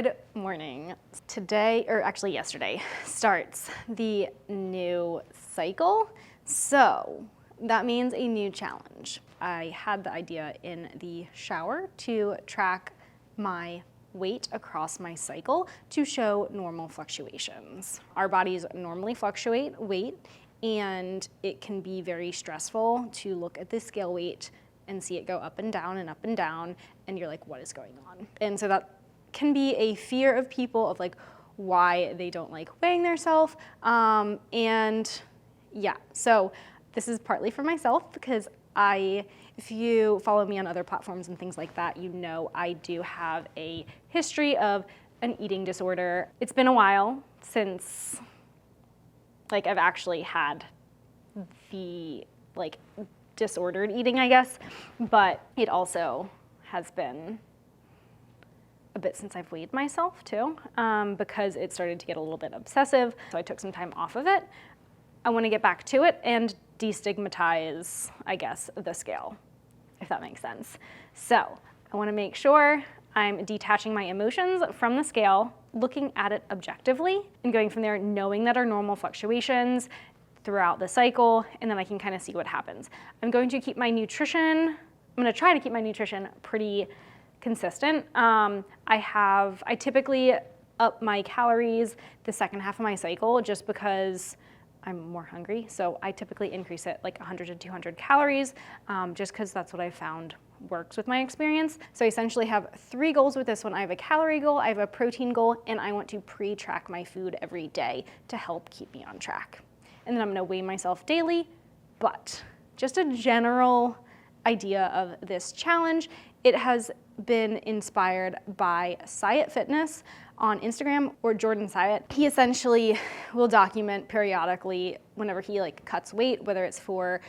Good morning. Today, or actually yesterday, starts the new cycle. So that means a new challenge. I had the idea in the shower to track my weight across my cycle to show normal fluctuations. Our bodies normally fluctuate weight, and it can be very stressful to look at the scale weight and see it go up and down and up and down, and you're like, what is going on? And so that can be a fear of people of like why they don't like weighing themselves. And yeah, so this is partly for myself because if you follow me on other platforms and things like that, you know I do have a history of an eating disorder. It's been a while since like I've actually had the like disordered eating, I guess, but it also has been a bit since I've weighed myself too, because it started to get a little bit obsessive. So I took some time off of it. I want to get back to it and destigmatize, I guess, the scale, if that makes sense. So I want to make sure I'm detaching my emotions from the scale, looking at it objectively, and going from there, knowing that are normal fluctuations throughout the cycle, and then I can kind of see what happens. I'm going to keep my nutrition, I'm going to try to keep my nutrition pretty consistent. I typically up my calories the second half of my cycle just because I'm more hungry. So I typically increase it like 100 to 200 calories just because that's what I found works with my experience. So I essentially have 3 goals with this one. I have a calorie goal, I have a protein goal, and I want to pre-track my food every day to help keep me on track. And then I'm gonna weigh myself daily, but just a general idea of this challenge. It has been inspired by Syatt Fitness on Instagram, or Jordan Syatt. He essentially will document periodically whenever he like cuts weight, whether it's for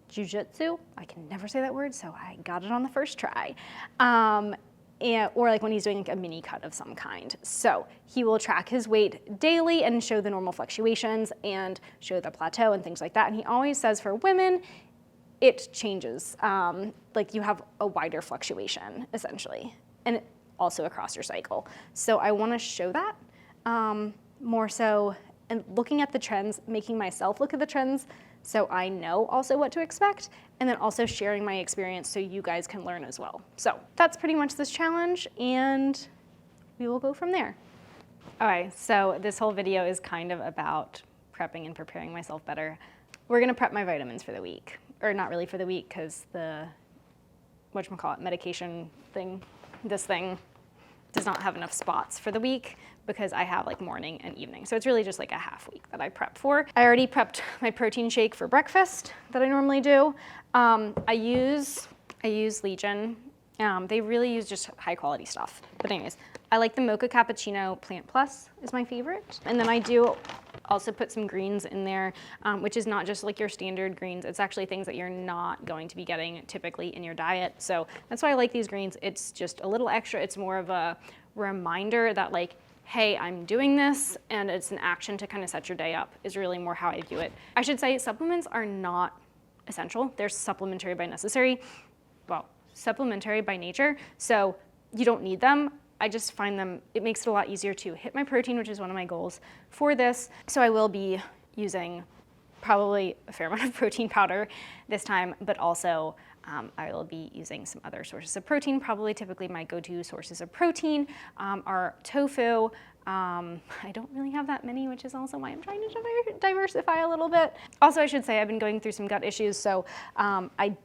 jujitsu, I can never say that word, so I got it on the first try, or like when he's doing like a mini cut of some kind. So he will track his weight daily and show the normal fluctuations and show the plateau and things like that. And he always says for women, it changes. Like you have a wider fluctuation essentially, and also across your cycle. So I wanna show that more so, and looking at the trends, making myself look at the trends so I know also what to expect, and then also sharing my experience so you guys can learn as well. So that's pretty much this challenge, and we will go from there. All right, so this whole video is kind of about prepping and preparing myself better. We're gonna prep my vitamins for the week, or not really for the week, because the, whatchamacallit, medication thing, this thing does not have enough spots for the week because I have like morning and evening. So it's really just like a half week that I prep for. I already prepped my protein shake for breakfast that I normally do. I use Legion. They really use just high quality stuff. But anyways, I like the Mocha Cappuccino Plant Plus is my favorite. And then I do also put some greens in there, which is not just like your standard greens. It's actually things that you're not going to be getting typically in your diet. So that's why I like these greens. It's just a little extra. It's more of a reminder that like, hey, I'm doing this, and it's an action to kind of set your day up is really more how I view it. I should say supplements are not essential. They're supplementary by supplementary by nature. So you don't need them. I just find them, it makes it a lot easier to hit my protein, which is one of my goals for this. So I will be using probably a fair amount of protein powder this time, but also I will be using some other sources of protein. Probably typically my go-to sources of protein are tofu. I don't really have that many, which is also why I'm trying to diversify a little bit. Also, I should say I've been going through some gut issues, so I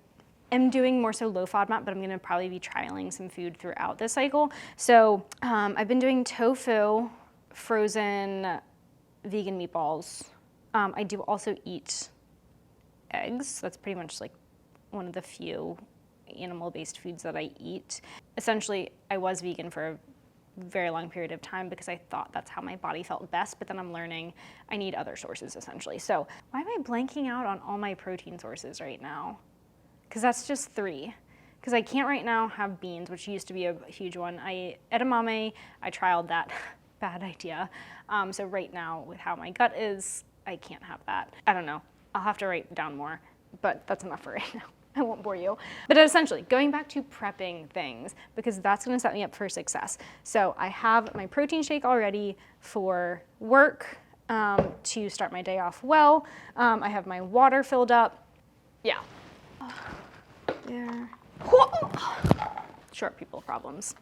am doing more so low FODMAP, but I'm gonna probably be trialing some food throughout this cycle. So I've been doing tofu, frozen vegan meatballs. I do also eat eggs. That's pretty much like one of the few animal-based foods that I eat. Essentially, I was vegan for a very long period of time because I thought that's how my body felt best, but then I'm learning I need other sources essentially. So why am I blanking out on all my protein sources right now? Because that's just 3. Because I can't right now have beans, which used to be a huge one. Edamame, I trialed that, bad idea. So right now with how my gut is, I can't have that. I don't know, I'll have to write down more, but that's enough for right now. I won't bore you. But essentially, going back to prepping things, because that's gonna set me up for success. So I have my protein shake all ready for work, to start my day off well. I have my water filled up. Yeah. There. Short people problems.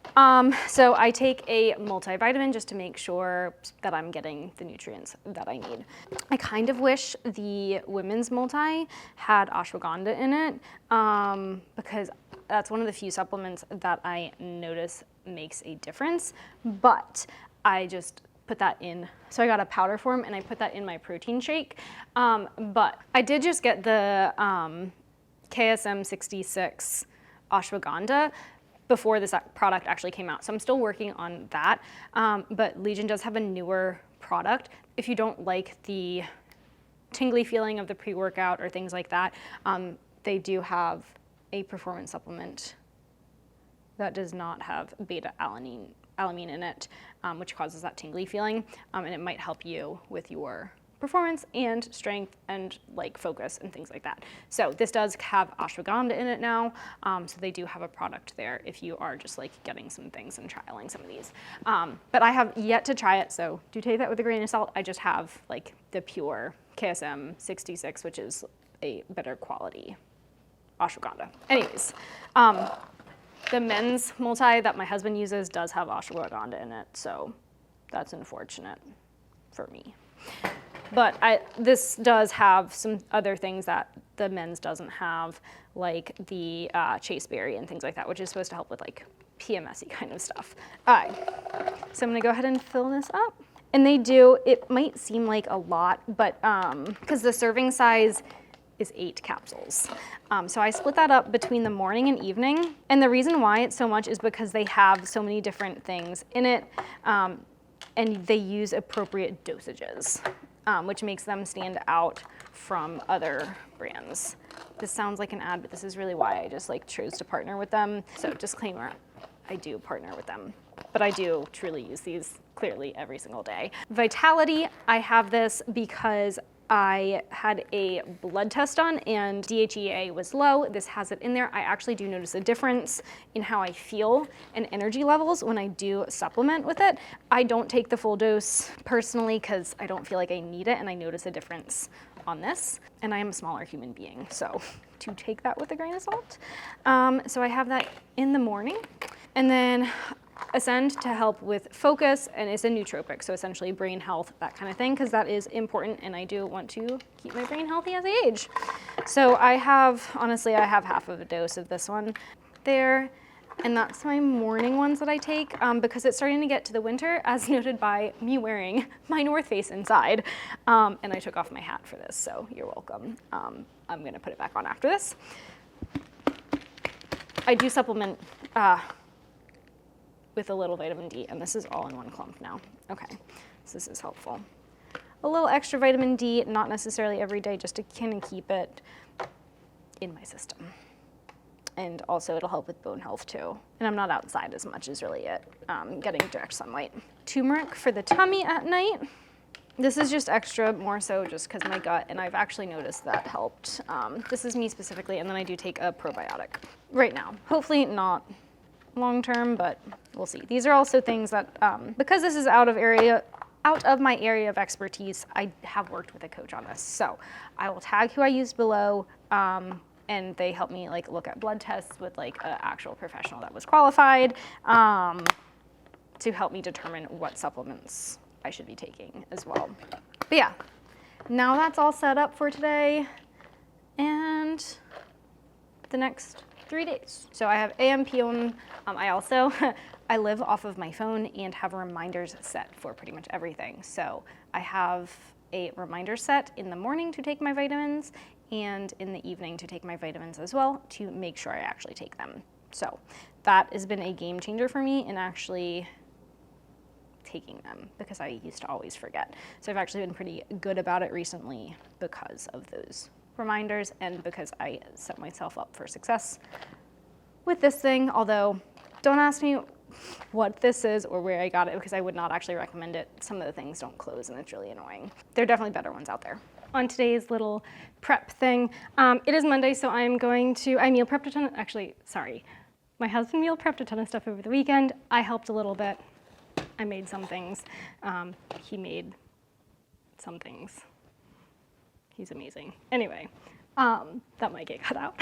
So I take a multivitamin just to make sure that I'm getting the nutrients that I need. I kind of wish the women's multi had ashwagandha in it, because that's one of the few supplements that I notice makes a difference, but I just put that in. So I got a powder form and I put that in my protein shake. But I did just get the KSM 66 ashwagandha before this product actually came out. So I'm still working on that. But Legion does have a newer product. If you don't like the tingly feeling of the pre-workout or things like that, they do have a performance supplement that does not have beta-alanine in it, which causes that tingly feeling, and it might help you with your performance and strength and like focus and things like that. So this does have ashwagandha in it now, so they do have a product there if you are just like getting some things and trialing some of these. But I have yet to try it, so do take that with a grain of salt. I just have like the pure KSM 66, which is a better quality ashwagandha. Anyways, the men's multi that my husband uses does have ashwagandha in it, so that's unfortunate for me. But this does have some other things that the men's doesn't have, like the chaseberry and things like that, which is supposed to help with like PMS-y kind of stuff. All right, so I'm gonna go ahead and fill this up. And they do, it might seem like a lot, but because the serving size is 8 capsules. So I split that up between the morning and evening. And the reason why it's so much is because they have so many different things in it, and they use appropriate dosages, which makes them stand out from other brands. This sounds like an ad, but this is really why I just like chose to partner with them. So disclaimer, I do partner with them, but I do truly use these clearly every single day. Vitality, I have this because I had a blood test done and DHEA was low. This has it in there. I actually do notice a difference in how I feel and energy levels when I do supplement with it. I don't take the full dose personally because I don't feel like I need it, and I notice a difference on this. And I am a smaller human being, so to take that with a grain of salt. So I have that in the morning. And then Ascend to help with focus, and it's a nootropic, so essentially brain health, that kind of thing, because that is important, and I do want to keep my brain healthy as I age. So I have, honestly, I have half of a dose of this one there, and that's my morning ones that I take, because it's starting to get to the winter, as noted by me wearing my North Face inside, and I took off my hat for this, so you're welcome. I'm gonna put it back on after this. I do supplement with a little vitamin D, and this is all in one clump now. Okay, so this is helpful. A little extra vitamin D, not necessarily every day, just to kind of keep it in my system. And also it'll help with bone health too. And I'm not outside as much is really it, getting direct sunlight. Turmeric for the tummy at night. This is just extra, more so just because my gut, and I've actually noticed that helped. This is me specifically, and then I do take a probiotic right now. Hopefully not long term, but we'll see. These are also things that, because this is out of my area of expertise, I have worked with a coach on this. So I will tag who I used below, and they help me like look at blood tests with like an actual professional that was qualified, to help me determine what supplements I should be taking as well. But yeah, now that's all set up for today and the next 3 days. So I have AM, PM. I also, I live off of my phone and have reminders set for pretty much everything. So I have a reminder set in the morning to take my vitamins and in the evening to take my vitamins as well, to make sure I actually take them. So that has been a game changer for me in actually taking them, because I used to always forget. So I've actually been pretty good about it recently because of those reminders and because I set myself up for success with this thing. Although don't ask me what this is or where I got it, because I would not actually recommend it. Some of the things don't close and it's really annoying. There are definitely better ones out there. on today's little prep thing. It is Monday, so I meal prepped a ton, my husband meal prepped a ton of stuff over the weekend. I helped a little bit. I made some things. He made some things. He's amazing. Anyway, that might get cut out.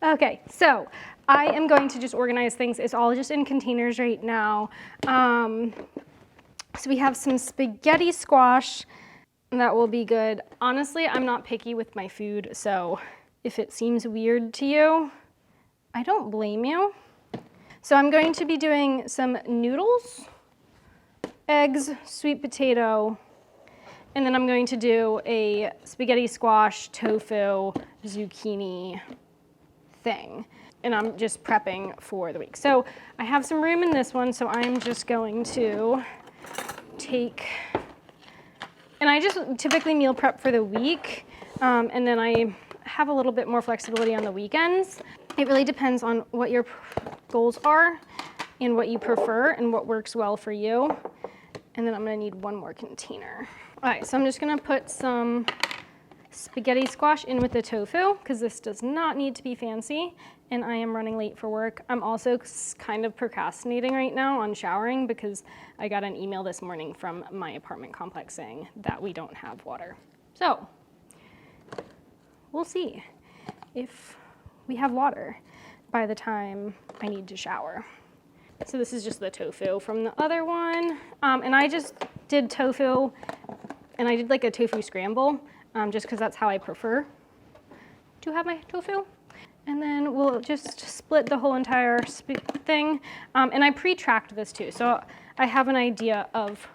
Okay, so I am going to just organize things. It's all just in containers right now. So we have some spaghetti squash. That will be good. Honestly, I'm not picky with my food, so if it seems weird to you, I don't blame you. So I'm going to be doing some noodles, eggs, sweet potato, and then I'm going to do a spaghetti squash, tofu, zucchini thing. And I'm just prepping for the week. So I have some room in this one, so I'm just going to take, and I just typically meal prep for the week, and then I have a little bit more flexibility on the weekends. It really depends on what your goals are and what you prefer and what works well for you. And then I'm gonna need one more container. All right, so I'm just gonna put some spaghetti squash in with the tofu because this does not need to be fancy, and I am running late for work. I'm also kind of procrastinating right now on showering because I got an email this morning from my apartment complex saying that we don't have water. So we'll see if we have water by the time I need to shower. So this is just the tofu from the other one. And I just did tofu, and I did like a tofu scramble, just because that's how I prefer to have my tofu. And then we'll just split the whole entire thing. And I pre-tracked this too, so I have an idea of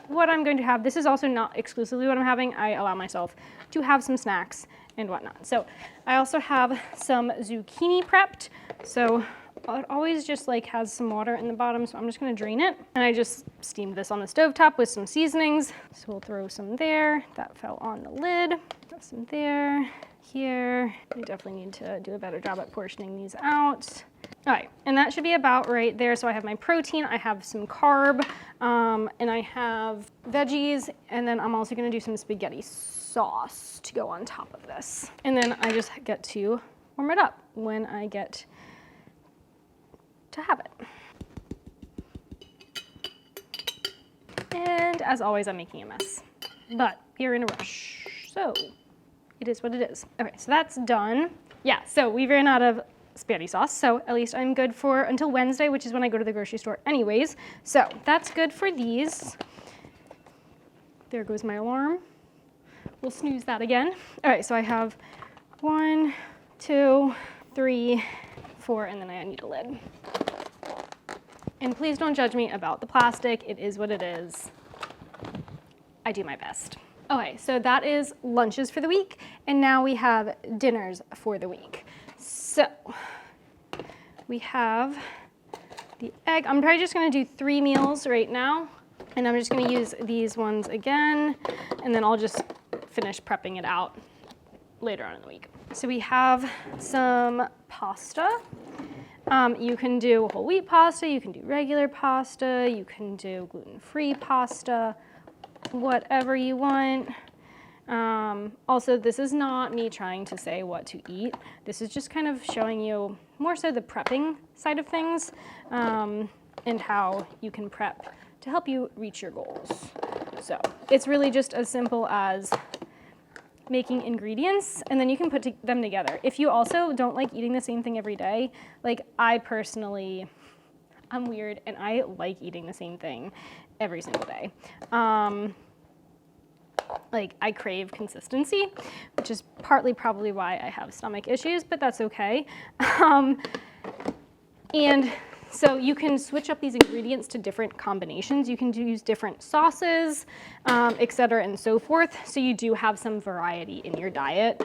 what I'm going to have. This is also not exclusively what I'm having. I allow myself to have some snacks and whatnot. So I also have some zucchini prepped. So it always just like has some water in the bottom, so I'm just gonna drain it. And I just steamed this on the stovetop with some seasonings. So we'll throw some there. That fell on the lid. Got some there, here. We definitely need to do a better job at portioning these out. All right, and that should be about right there. So I have my protein, I have some carb, and I have veggies, and then I'm also gonna do some spaghetti sauce to go on top of this. And then I just get to warm it up when I get to have it. And as always, I'm making a mess, but you're in a rush, so it is what it is. Okay, so that's done. Yeah, so we ran out of spaghetti sauce, so at least I'm good for until Wednesday, which is when I go to the grocery store anyways. So that's good for these. There goes my alarm. We'll snooze that again. All right, so I have 1, 2, 3, 4, and then I need a lid. And please don't judge me about the plastic. It is what it is. I do my best. Okay, so that is lunches for the week, and now we have dinners for the week. So we have the egg. I'm probably just gonna do 3 meals right now, and I'm just gonna use these ones again, and then I'll just finish prepping it out later on in the week. So we have some pasta. You can do whole wheat pasta, you can do regular pasta, you can do gluten-free pasta, whatever you want. Also, this is not me trying to say what to eat. This is just kind of showing you more so the prepping side of things, and how you can prep to help you reach your goals. So it's really just as simple as making ingredients, and then you can put them together. If you also don't like eating the same thing every day, like I personally, I'm weird and I like eating the same thing every single day. Like I crave consistency, which is partly probably why I have stomach issues, but that's okay. And so you can switch up these ingredients to different combinations. You can use different sauces, et cetera, and so forth. So you do have some variety in your diet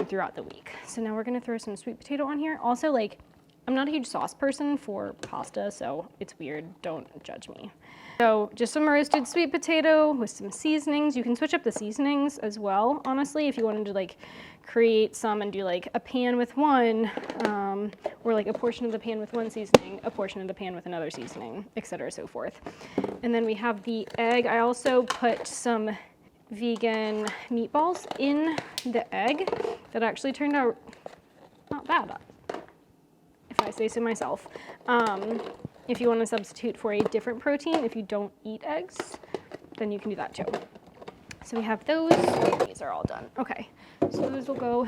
throughout the week. So now we're gonna throw some sweet potato on here. Also, like, I'm not a huge sauce person for pasta, so it's weird, don't judge me. So just some roasted sweet potato with some seasonings. You can switch up the seasonings as well, honestly, if you wanted to like create some and do like a pan with one, or like a portion of the pan with one seasoning, a portion of the pan with another seasoning, et cetera, so forth. And then we have the egg. I also put some vegan meatballs in the egg that actually turned out not bad, if I say so myself. If you want to substitute for a different protein, if you don't eat eggs, then you can do that too. So we have those. Oh, these are all done. Okay, so those will go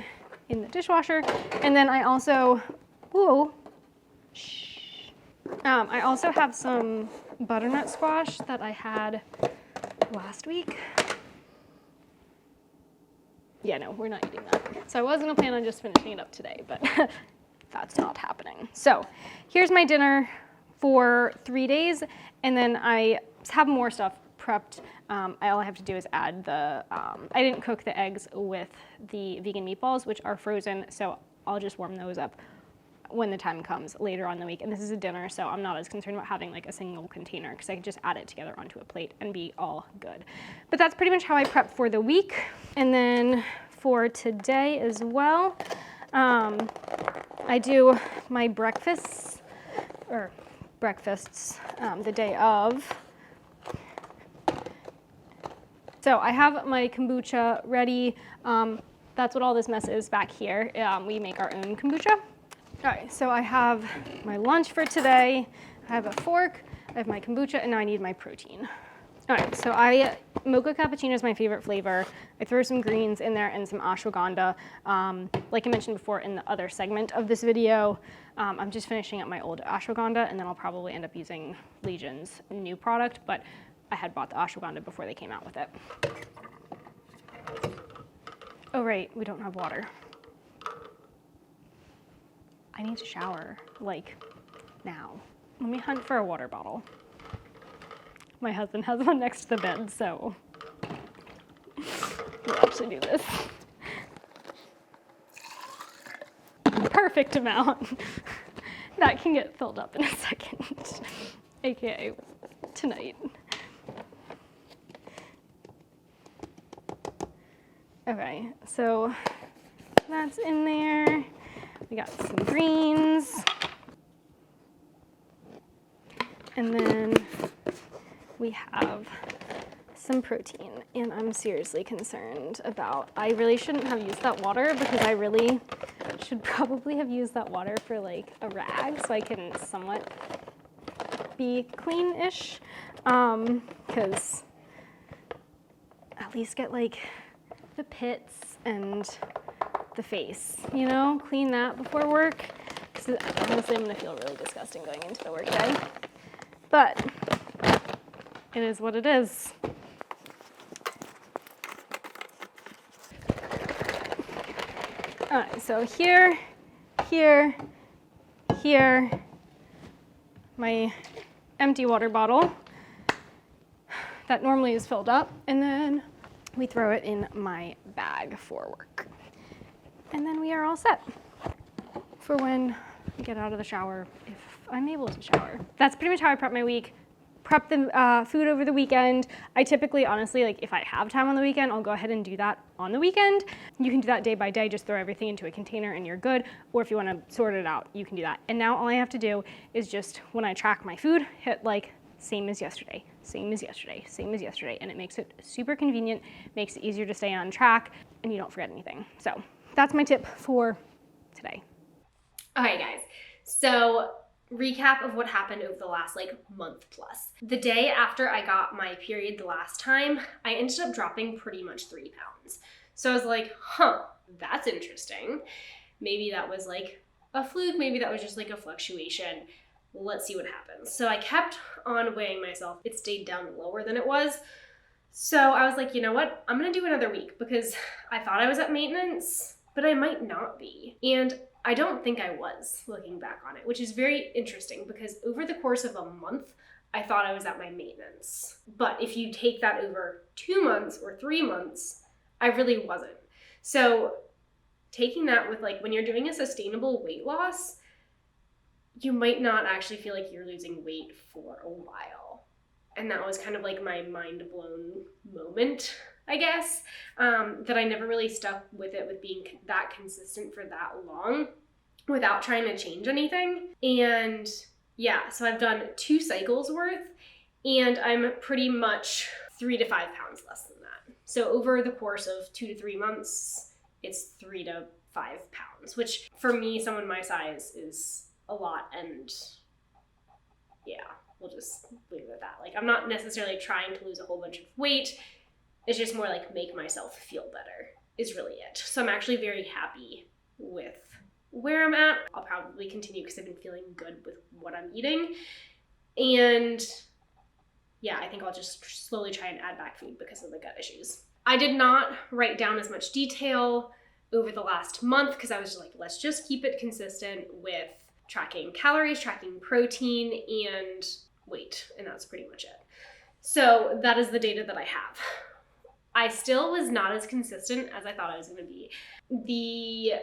in the dishwasher. And then I also, I also have some butternut squash that I had last week. Yeah, no, we're not eating that. So I was gonna plan on just finishing it up today, but that's not happening. So here's my dinner for 3 days, and then I have more stuff prepped. All I have to do is add the, I didn't cook the eggs with the vegan meatballs, which are frozen, so I'll just warm those up when the time comes later on in the week. And this is a dinner, so I'm not as concerned about having like a single container because I can just add it together onto a plate and be all good. But that's pretty much how I prep for the week. And then for today as well, I do my breakfasts the day of. So I have my kombucha ready. That's what all this mess is back here. We make our own kombucha. All right, so I have my lunch for today. I have a fork, I have my kombucha, and now I need my protein. All right, so mocha cappuccino is my favorite flavor. I throw some greens in there and some ashwagandha. Like I mentioned before in the other segment of this video, I'm just finishing up my old ashwagandha, and then I'll probably end up using Legion's new product, but I had bought the ashwagandha before they came out with it. Oh right, we don't have water. I need to shower, like, now. Let me hunt for a water bottle. My husband has one next to the bed, so we'll actually do this. Perfect amount. That can get filled up in a second, AKA tonight. Okay, so that's in there. We got some greens. And then we have some protein. And I'm seriously concerned about, I really shouldn't have used that water because I really should probably have used that water for like a rag so I can somewhat be clean-ish. Because at least get like the pits and the face, you know, clean that before work. Because honestly, I'm gonna feel really disgusting going into the work day. But it is what it is. All right, so here, my empty water bottle that normally is filled up, and then we throw it in my bag for work. And then we are all set for when I get out of the shower, if I'm able to shower. That's pretty much how I prep my week. Prep the food over the weekend. I typically, honestly, like if I have time on the weekend, I'll go ahead and do that on the weekend. You can do that day by day, just throw everything into a container and you're good. Or if you wanna sort it out, you can do that. And now all I have to do is just, when I track my food, hit like same as yesterday, same as yesterday, same as yesterday. And it makes it super convenient, makes it easier to stay on track, and you don't forget anything. So that's my tip for today. Okay guys, so recap of what happened over the last like month plus. The day after I got my period the last time, I ended up dropping pretty much 3 pounds. So I was like, huh, that's interesting. Maybe that was like a fluke, maybe that was just like a fluctuation. Let's see what happens. So I kept on weighing myself. It stayed down lower than it was. So I was like, you know what? I'm gonna do another week because I thought I was at maintenance, but I might not be. And I don't think I was, looking back on it, which is very interesting because over the course of a month, I thought I was at my maintenance. But if you take that over 2 months or 3 months, I really wasn't. So taking that with like, when you're doing a sustainable weight loss, you might not actually feel like you're losing weight for a while. And that was kind of like my mind blown moment, I guess, that I never really stuck with it, with being that consistent for that long without trying to change anything. And yeah, so I've done 2 cycles worth and I'm pretty much 3 to 5 pounds less than that. So over the course of 2 to 3 months, it's 3 to 5 pounds, which for me, someone my size, is a lot. And yeah, we'll just leave it at that. Like, I'm not necessarily trying to lose a whole bunch of weight. It's just more like make myself feel better is really it. So I'm actually very happy with where I'm at. I'll probably continue because I've been feeling good with what I'm eating. And yeah, I think I'll just slowly try and add back food because of the gut issues. I did not write down as much detail over the last month because I was just like, let's just keep it consistent with tracking calories, tracking protein, and weight. And that's pretty much it. So that is the data that I have. I still was not as consistent as I thought I was going to be. The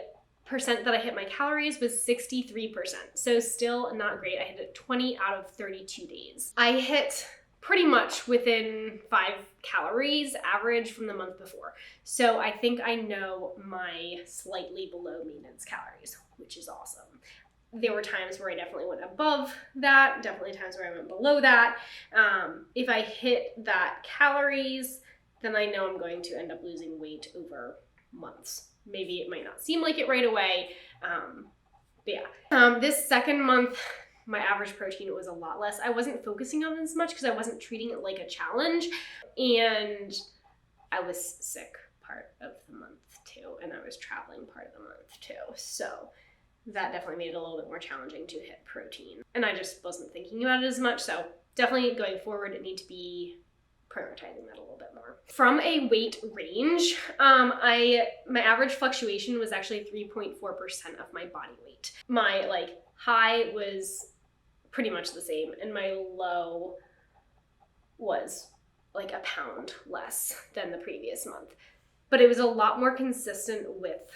percent that I hit my calories was 63%. So still not great. I hit it 20 out of 32 days. I hit pretty much within 5 calories average from the month before. So I think I know my slightly below maintenance calories, which is awesome. There were times where I definitely went above that, definitely times where I went below that. If I hit that calories, then I know I'm going to end up losing weight over months. Maybe it might not seem like it right away, but yeah. This second month, my average protein was a lot less. I wasn't focusing on it as much because I wasn't treating it like a challenge, and I was sick part of the month too, and I was traveling part of the month too, so that definitely made it a little bit more challenging to hit protein, and I just wasn't thinking about it as much, so definitely going forward, I need to be prioritizing that a little bit more. From a weight range, my average fluctuation was actually 3.4% of my body weight. My high was pretty much the same, and my low was like a pound less than the previous month. But it was a lot more consistent with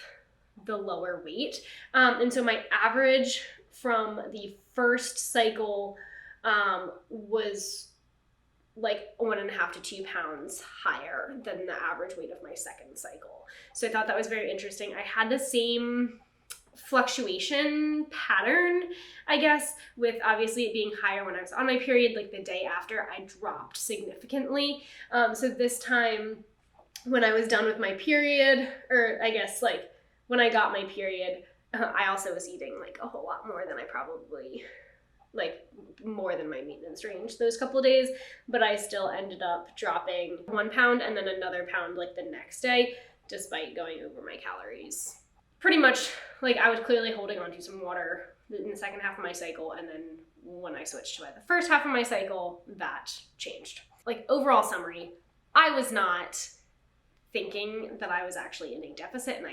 the lower weight. And so my average from the first cycle was like 1.5 to 2 pounds higher than the average weight of my second cycle. So I thought that was very interesting. I had the same fluctuation pattern, I guess, with obviously it being higher when I was on my period. Like the day after, I dropped significantly. So this time when I was done with my period, or I guess like when I got my period, I also was eating like a whole lot more than I probably, like more than my maintenance range those couple of days, but I still ended up dropping 1 pound and then another pound like the next day, despite going over my calories. Pretty much, like I was clearly holding on to some water in the second half of my cycle, and then when I switched to the first half of my cycle, that changed. Like overall summary, I was not thinking that I was actually in a deficit, and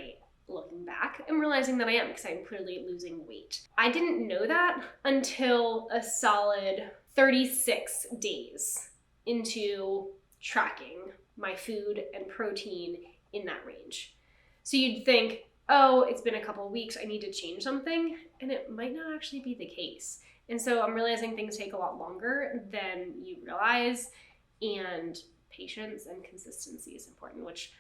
looking back, I'm realizing that I am because I'm clearly losing weight. I didn't know that until a solid 36 days into tracking my food and protein in that range. So you'd think, oh, it's been a couple of weeks, I need to change something, and it might not actually be the case. And so I'm realizing things take a lot longer than you realize, and patience and consistency is important, which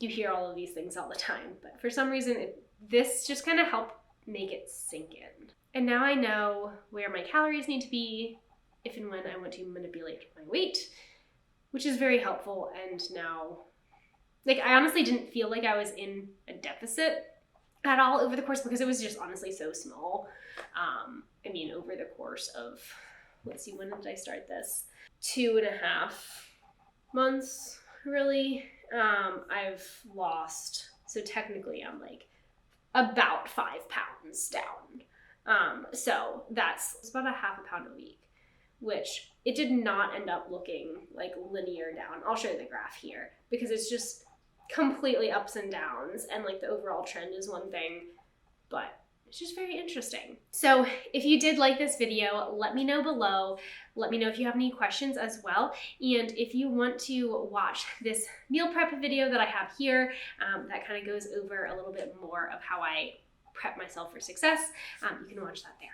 you hear all of these things all the time, but for some reason, this just kind of helped make it sink in. And now I know where my calories need to be if and when I want to manipulate my weight, which is very helpful. And now, like, I honestly didn't feel like I was in a deficit at all over the course because it was just honestly so small. I mean, over the course of, let's see, when did I start this? 2.5 months, really. I've lost, so technically I'm like about 5 pounds down. So it's about 0.5 pound a week, which it did not end up looking like linear down. I'll show you the graph here because it's just completely ups and downs, and like the overall trend is one thing, but it's just very interesting. So if you did like this video, let me know below. Let me know if you have any questions as well. And if you want to watch this meal prep video that I have here, that kind of goes over a little bit more of how I prep myself for success, you can watch that there.